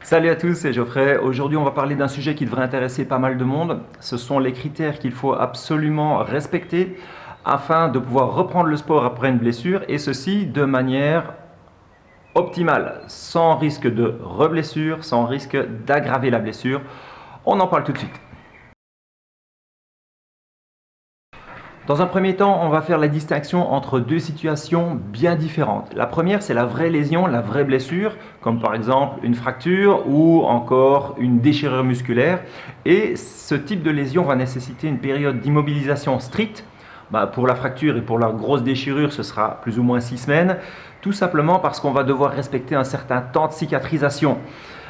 Salut à tous, c'est Geoffrey. Aujourd'hui, on va parler d'un sujet qui devrait intéresser pas mal de monde. Ce sont les critères qu'il faut absolument respecter afin de pouvoir reprendre le sport après une blessure et ceci de manière optimale, sans risque de reblessure, sans risque d'aggraver la blessure. On en parle tout de suite. Dans un premier temps, on va faire la distinction entre deux situations bien différentes. La première, c'est la vraie lésion, la vraie blessure, comme par exemple une fracture ou encore une déchirure musculaire. Et ce type de lésion va nécessiter une période d'immobilisation stricte. Pour la fracture et pour la grosse déchirure, ce sera plus ou moins 6 semaines, tout simplement parce qu'on va devoir respecter un certain temps de cicatrisation.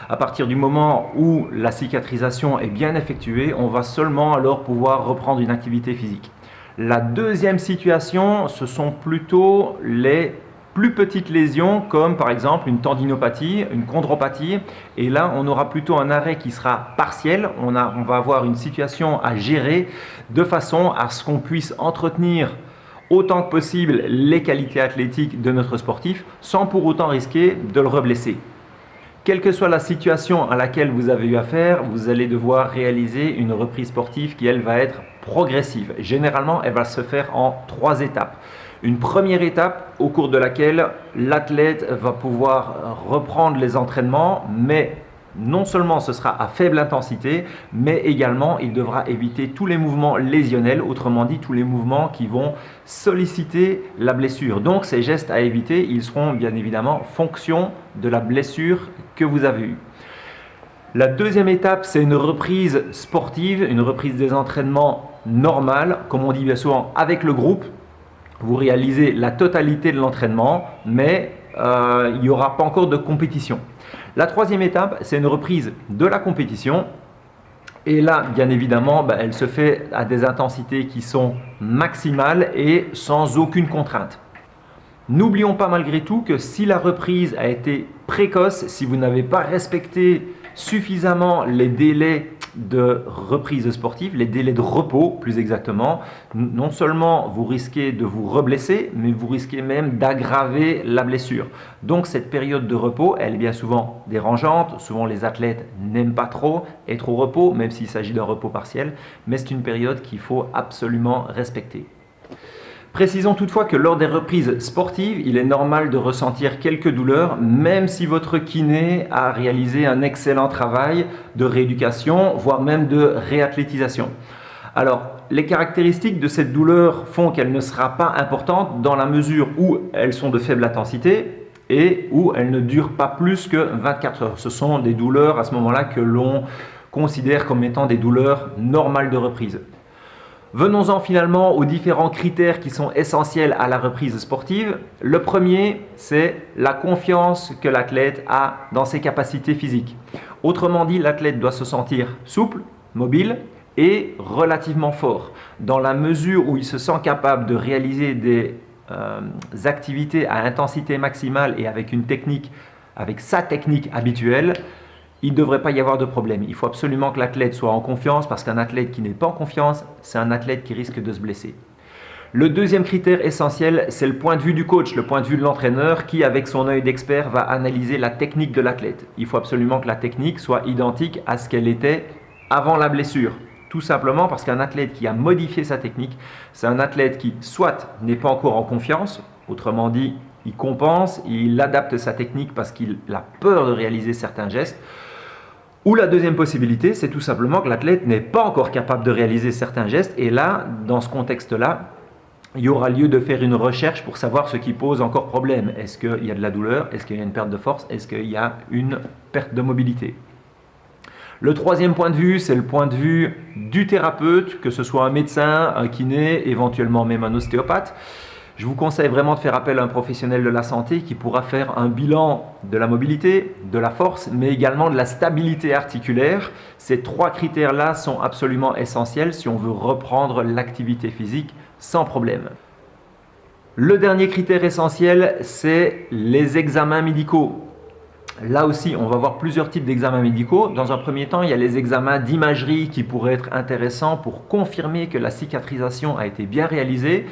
À partir du moment où la cicatrisation est bien effectuée, on va seulement alors pouvoir reprendre une activité physique. La deuxième situation, ce sont plutôt les plus petites lésions comme par exemple une tendinopathie, une chondropathie. Et là, on aura plutôt un arrêt qui sera partiel. On va avoir une situation à gérer de façon à ce qu'on puisse entretenir autant que possible les qualités athlétiques de notre sportif sans pour autant risquer de le reblesser. Quelle que soit la situation à laquelle vous avez eu affaire, vous allez devoir réaliser une reprise sportive qui, elle, va être progressive. Généralement, elle va se faire en 3 étapes. Une première étape au cours de laquelle l'athlète va pouvoir reprendre les entraînements, mais non seulement ce sera à faible intensité, mais également il devra éviter tous les mouvements lésionnels, autrement dit tous les mouvements qui vont solliciter la blessure. Donc ces gestes à éviter, ils seront bien évidemment fonction de la blessure que vous avez eue. La deuxième étape, c'est une reprise sportive, une reprise des entraînements normale, comme on dit bien souvent, avec le groupe. Vous réalisez la totalité de l'entraînement, mais il n'y aura pas encore de compétition. La troisième étape, c'est une reprise de la compétition. Et là, bien évidemment, elle se fait à des intensités qui sont maximales et sans aucune contrainte. N'oublions pas malgré tout que si la reprise a été précoce, si vous n'avez pas respecté suffisamment les délais de reprise sportive, les délais de repos plus exactement, non seulement vous risquez de vous reblesser, mais vous risquez même d'aggraver la blessure. Donc cette période de repos, elle est bien souvent dérangeante, souvent les athlètes n'aiment pas trop être au repos, même s'il s'agit d'un repos partiel, mais c'est une période qu'il faut absolument respecter. Précisons toutefois que lors des reprises sportives, il est normal de ressentir quelques douleurs, même si votre kiné a réalisé un excellent travail de rééducation, voire même de réathlétisation. Alors, les caractéristiques de cette douleur font qu'elle ne sera pas importante dans la mesure où elles sont de faible intensité et où elles ne durent pas plus que 24 heures. Ce sont des douleurs à ce moment-là que l'on considère comme étant des douleurs normales de reprise. Venons-en finalement aux différents critères qui sont essentiels à la reprise sportive. Le premier, c'est la confiance que l'athlète a dans ses capacités physiques. Autrement dit, l'athlète doit se sentir souple, mobile et relativement fort. Dans la mesure où il se sent capable de réaliser des activités à intensité maximale et avec une technique, avec sa technique habituelle, il ne devrait pas y avoir de problème. Il faut absolument que l'athlète soit en confiance parce qu'un athlète qui n'est pas en confiance, c'est un athlète qui risque de se blesser. Le deuxième critère essentiel, c'est le point de vue du coach, le point de vue de l'entraîneur qui, avec son œil d'expert, va analyser la technique de l'athlète. Il faut absolument que la technique soit identique à ce qu'elle était avant la blessure. Tout simplement parce qu'un athlète qui a modifié sa technique, c'est un athlète qui soit n'est pas encore en confiance, autrement dit, il compense, il adapte sa technique parce qu'il a peur de réaliser certains gestes. Ou la deuxième possibilité, c'est tout simplement que l'athlète n'est pas encore capable de réaliser certains gestes. Et là, dans ce contexte-là, il y aura lieu de faire une recherche pour savoir ce qui pose encore problème. Est-ce qu'il y a de la douleur? Est-ce qu'il y a une perte de force? Est-ce qu'il y a une perte de mobilité? Le troisième point de vue, c'est le point de vue du thérapeute, que ce soit un médecin, un kiné, éventuellement même un ostéopathe. Je vous conseille vraiment de faire appel à un professionnel de la santé qui pourra faire un bilan de la mobilité, de la force, mais également de la stabilité articulaire. Ces 3 critères-là sont absolument essentiels si on veut reprendre l'activité physique sans problème. Le dernier critère essentiel, c'est les examens médicaux. Là aussi, on va voir plusieurs types d'examens médicaux. Dans un premier temps, il y a les examens d'imagerie qui pourraient être intéressants pour confirmer que la cicatrisation a été bien réalisée.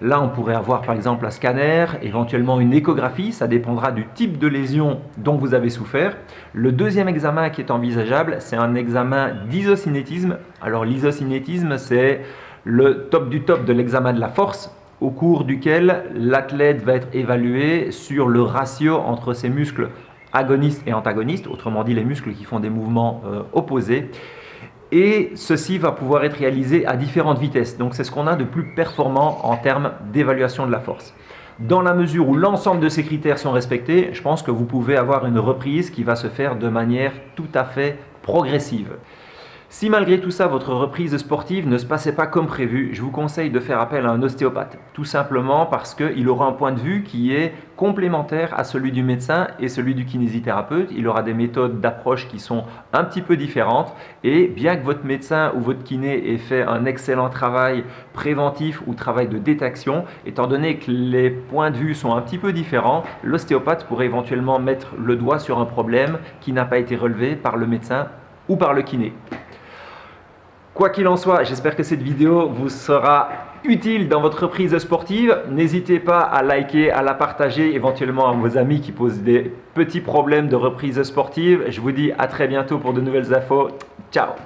Là, on pourrait avoir par exemple un scanner, éventuellement une échographie, ça dépendra du type de lésion dont vous avez souffert. Le deuxième examen qui est envisageable, c'est un examen d'isocinétisme. Alors l'isocinétisme, c'est le top du top de l'examen de la force, au cours duquel l'athlète va être évalué sur le ratio entre ses muscles agonistes et antagonistes, autrement dit les muscles qui font des mouvements opposés. Et ceci va pouvoir être réalisé à différentes vitesses. Donc c'est ce qu'on a de plus performant en termes d'évaluation de la force. Dans la mesure où l'ensemble de ces critères sont respectés, je pense que vous pouvez avoir une reprise qui va se faire de manière tout à fait progressive. Si malgré tout ça, votre reprise sportive ne se passait pas comme prévu, je vous conseille de faire appel à un ostéopathe. Tout simplement parce qu'il aura un point de vue qui est complémentaire à celui du médecin et celui du kinésithérapeute. Il aura des méthodes d'approche qui sont un petit peu différentes. Et bien que votre médecin ou votre kiné ait fait un excellent travail préventif ou travail de détection, étant donné que les points de vue sont un petit peu différents, l'ostéopathe pourrait éventuellement mettre le doigt sur un problème qui n'a pas été relevé par le médecin ou par le kiné. Quoi qu'il en soit, j'espère que cette vidéo vous sera utile dans votre reprise sportive. N'hésitez pas à liker, à la partager éventuellement à vos amis qui posent des petits problèmes de reprise sportive. Je vous dis à très bientôt pour de nouvelles infos. Ciao!